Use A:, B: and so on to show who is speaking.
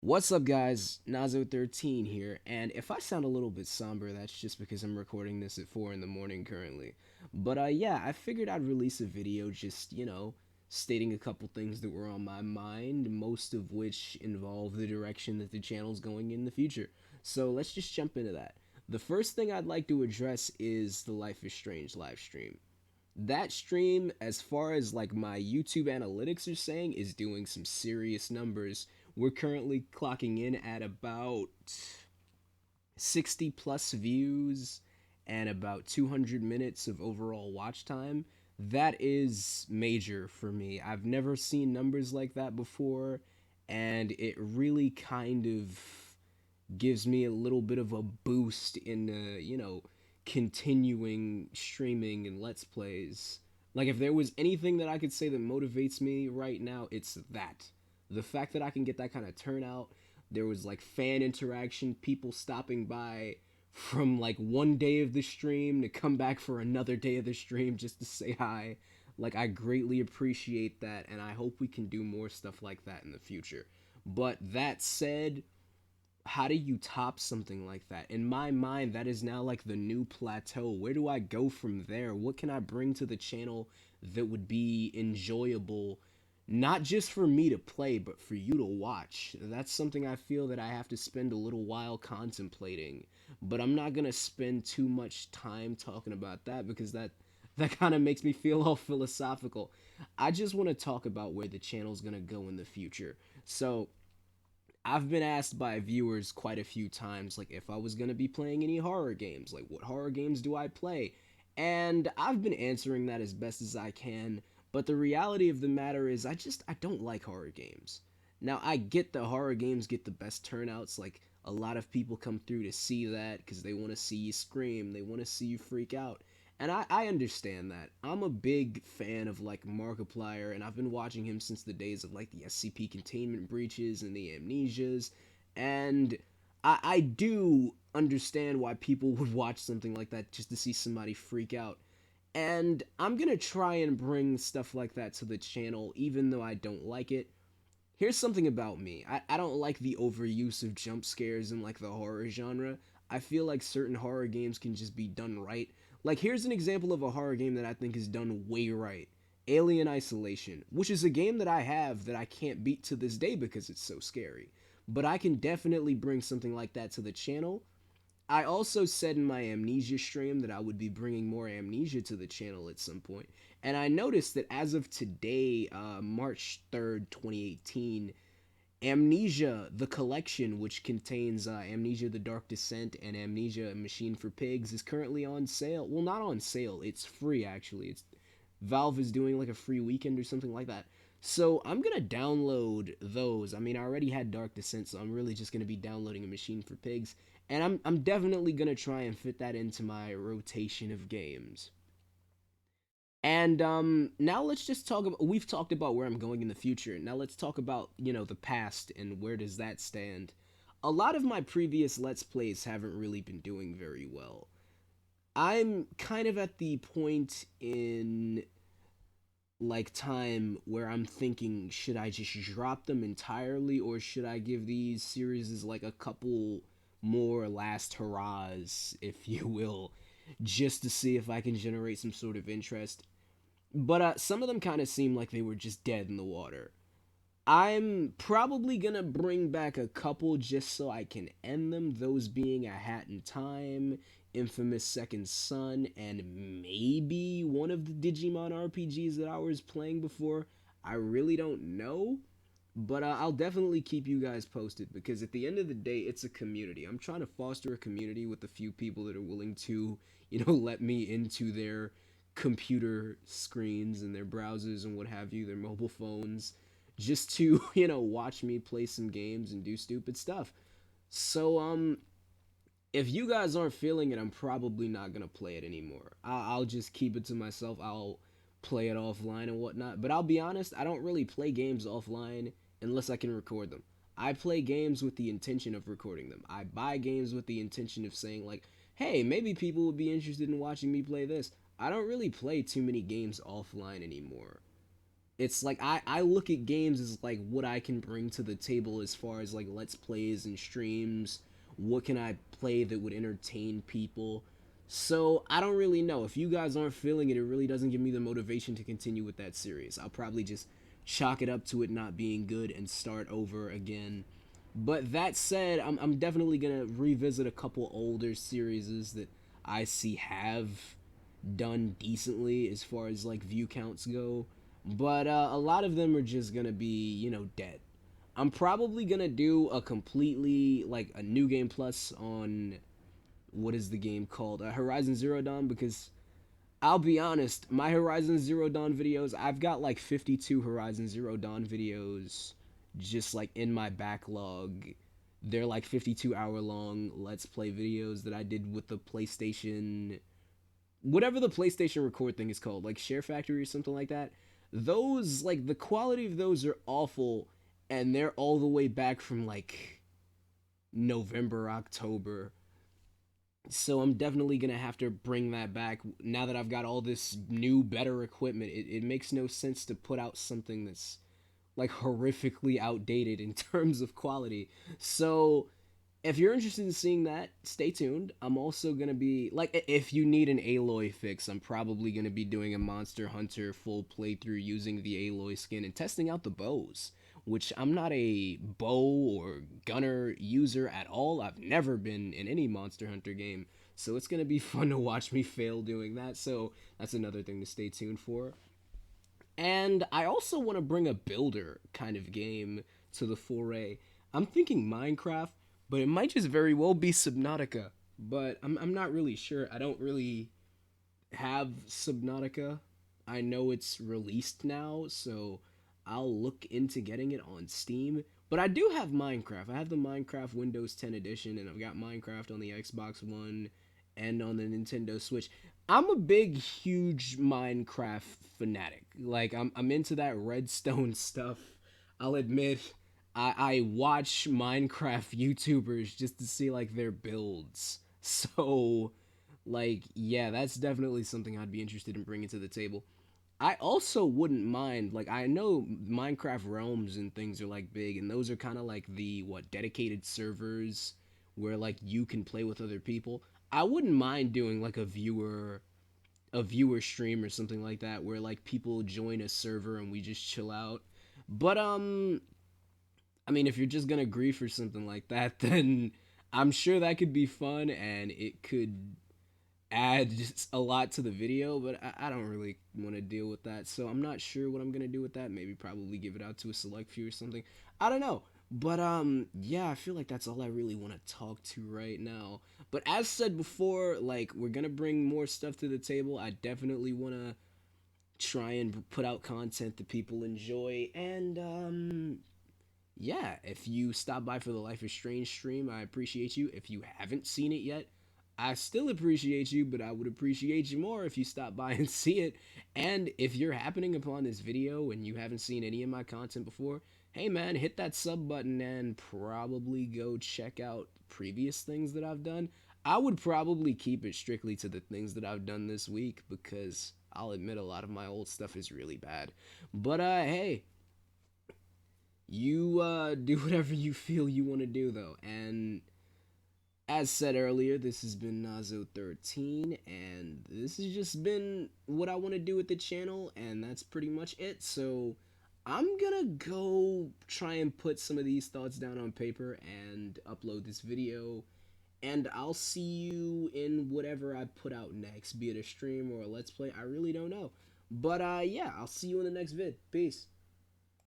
A: What's up, guys? Nazo 13 here, and if I sound a little bit somber, that's just because I'm recording this at 4 in the morning currently. But yeah, I figured I'd release a video just, stating a couple things that were on my mind, most of which involve the direction that the channel's going in the future. So let's just jump into that. The first thing I'd like to address is the Life is Strange live stream. That stream, as far as like my YouTube analytics are saying, is doing some serious numbers. We're currently clocking in at about 60 plus views and about 200 minutes of overall watch time. That is major for me. I've never seen numbers like that before, and it really kind of gives me a little bit of a boost in continuing streaming and let's plays. Like if there was anything that I could say that motivates me right now, it's that. The fact that I can get that kind of turnout, there was like fan interaction, people stopping by from like one day of the stream to come back for another day of the stream just to say hi. Like I greatly appreciate that, and I hope we can do more stuff like that in the future. But that said, how do you top something like that? In my mind, that is now like the new plateau. Where do I go from there? What can I bring to the channel that would be enjoyable, not just for me to play, but for you to watch? That's something I feel that I have to spend a little while contemplating. But I'm not gonna spend too much time talking about that because that kind of makes me feel all philosophical. I just want to talk about where the channel's gonna go in the future. So I've been asked by viewers quite a few times, like, if I was going to be playing any horror games, like, what horror games do I play? And I've been answering that as best as I can, but the reality of the matter is, I don't like horror games. Now, I get the horror games get the best turnouts, like, a lot of people come through to see that because they want to see you scream, they want to see you freak out. And I understand that. I'm a big fan of like Markiplier, and I've been watching him since the days of like the SCP containment breaches and the amnesias. And I do understand why people would watch something like that just to see somebody freak out. And I'm gonna try and bring stuff like that to the channel, even though I don't like it. Here's something about me. I don't like the overuse of jump scares in like the horror genre. I feel like certain horror games can just be done right. Like here's an example of a horror game that I think is done way right. Alien Isolation, which is a game that I have that I can't beat to this day because it's so scary. But I can definitely bring something like that to the channel. I also said in my Amnesia stream that I would be bringing more Amnesia to the channel at some point. And I noticed that as of today, March 3rd, 2018, Amnesia, the collection, which contains Amnesia the Dark Descent and Amnesia Machine for Pigs, is currently on sale. Well, not on sale, it's free actually. It's Valve is doing like a free weekend or something like that. So I'm gonna download those. I mean, I already had Dark Descent, so I'm really just gonna be downloading a Machine for Pigs, and I'm definitely gonna try and fit that into my rotation of games. And now let's just talk about. We've talked about where I'm going in the future. Now let's talk about the past and where does that stand. A lot of my previous Let's Plays haven't really been doing very well. I'm kind of at the point in like time where I'm thinking, should I just drop them entirely or should I give these series like a couple more last hurrahs, if you will, just to see if I can generate some sort of interest. But some of them kind of seem like they were just dead in the water. I'm probably gonna bring back a couple just so I can end them, those being A Hat in Time, Infamous Second Son, and maybe one of the Digimon RPGs that I was playing before. I really don't know, but I'll definitely keep you guys posted because at the end of the day, it's a community. I'm trying to foster a community with a few people that are willing to, let me into their computer screens and their browsers and what have you, their mobile phones, just to, watch me play some games and do stupid stuff. So, if you guys aren't feeling it, I'm probably not gonna play it anymore. I'll just keep it to myself. I'll play it offline and whatnot. But I'll be honest, I don't really play games offline unless I can record them. I play games with the intention of recording them. I buy games with the intention of saying like, hey, maybe people would be interested in watching me play this. I don't really play too many games offline anymore. It's like I look at games as like what I can bring to the table as far as like let's plays and streams. What can I play that would entertain people? So I don't really know. If you guys aren't feeling it, it really doesn't give me the motivation to continue with that series. I'll probably just chalk it up to it not being good and start over again. But that said, I'm definitely gonna revisit a couple older series that I see have done decently as far as like view counts go. But a lot of them are just gonna be, dead. I'm probably gonna do a completely like a new game plus on what is the game called, Horizon Zero Dawn, because I'll be honest, my Horizon Zero Dawn videos, I've got like 52 Horizon Zero Dawn videos just like in my backlog. They're like 52-hour long let's play videos that I did with the PlayStation, whatever the PlayStation record thing is called, like Share Factory or something like that. Those, like, the quality of those are awful, and they're all the way back from like November, October. So I'm definitely gonna have to bring that back now that I've got all this new, better equipment. It makes no sense to put out something that's like horrifically outdated in terms of quality. So if you're interested in seeing that, stay tuned. I'm also gonna be like, if you need an Aloy fix, I'm probably gonna be doing a Monster Hunter full playthrough using the Aloy skin and testing out the bows, which I'm not a bow or gunner user at all. I've never been in any Monster Hunter game, so it's gonna be fun to watch me fail doing that. So that's another thing to stay tuned for. And I also want to bring a builder kind of game to the foray. I'm thinking Minecraft, but it might just very well be Subnautica. But I'm not really sure. I don't really have Subnautica. I know it's released now, so I'll look into getting it on Steam. But I do have Minecraft. I have the Minecraft Windows 10 edition, and I've got Minecraft on the Xbox One and on the Nintendo Switch. I'm a big, huge Minecraft fanatic. Like, I'm into that redstone stuff. I'll admit, I watch Minecraft YouTubers just to see, like, their builds. So, like, yeah, that's definitely something I'd be interested in bringing to the table. I also wouldn't mind, like, I know Minecraft realms and things are like big, and those are kind of like the what dedicated servers where like you can play with other people. I wouldn't mind doing like a viewer stream or something like that where like people join a server and we just chill out. But I mean, if you're just gonna grief for something like that, then I'm sure that could be fun and it could add just a lot to the video, but I don't really want to deal with that. So I'm not sure what I'm gonna do with that. Maybe probably give it out to a select few or something. I don't know. But yeah, I feel like that's all I really want to talk to right now. But as said before, like we're gonna bring more stuff to the table. I definitely want to try and put out content that people enjoy. And yeah, if you stop by for the Life is Strange stream, I appreciate you. If you haven't seen it yet, I still appreciate you, but I would appreciate you more if you stop by and see it. And if you're happening upon this video and you haven't seen any of my content before, hey man, hit that sub button and probably go check out previous things that I've done. I would probably keep it strictly to the things that I've done this week because I'll admit a lot of my old stuff is really bad. But hey, you do whatever you feel you want to do though. And as said earlier, this has been Nazo 13, and this has just been what I want to do with the channel, and that's pretty much it. So I'm gonna go try and put some of these thoughts down on paper and upload this video, and I'll see you in whatever I put out next, be it a stream or a let's play. I really don't know. But yeah, I'll see you in the next vid. Peace.